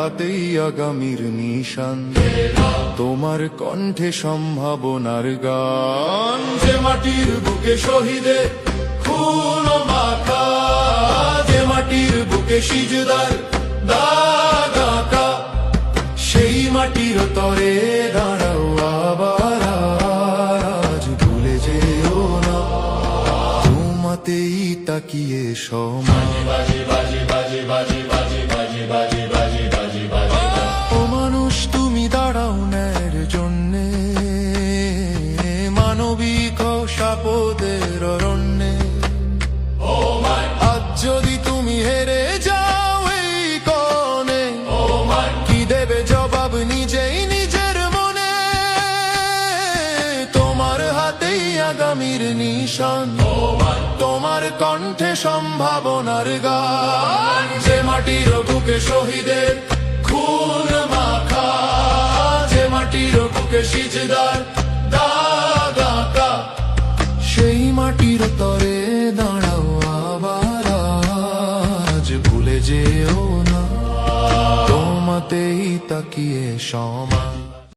হাতেই আগামীর নিশান, তোমার কণ্ঠে সম্ভাবনার গান। যে মাটির বুকে শহীদের খুন মাখা, যে মাটির বুকে সিজদার দাগ আঁকা, সেই মাটির তরে দাঁড়াও আবার আজ, ভুলে যেও না তোমাতেই তাকিয়ে সময়। ও মানুষ তুমি দাঁড়াও ন্যায়ের জন্যে, মানবিক শপথের অরণ্যে। আজ যদি তুমি হেরে যাও এই কোণে, কি দেবে জবাব নিজেই নিজের মনে? তোমার হাতেই আগামীর নিশান, তোমার কণ্ঠে সম্ভাবনার গান। যে মাটির বুকে শহীদের খুন মাখা, যে মাটির বুকে সিজদার দাগ আঁকা, সেই মাটির তরে দাঁড়াও আবার আজ, ভুলে যেও না তোমাতেই তাকিয়ে সময়।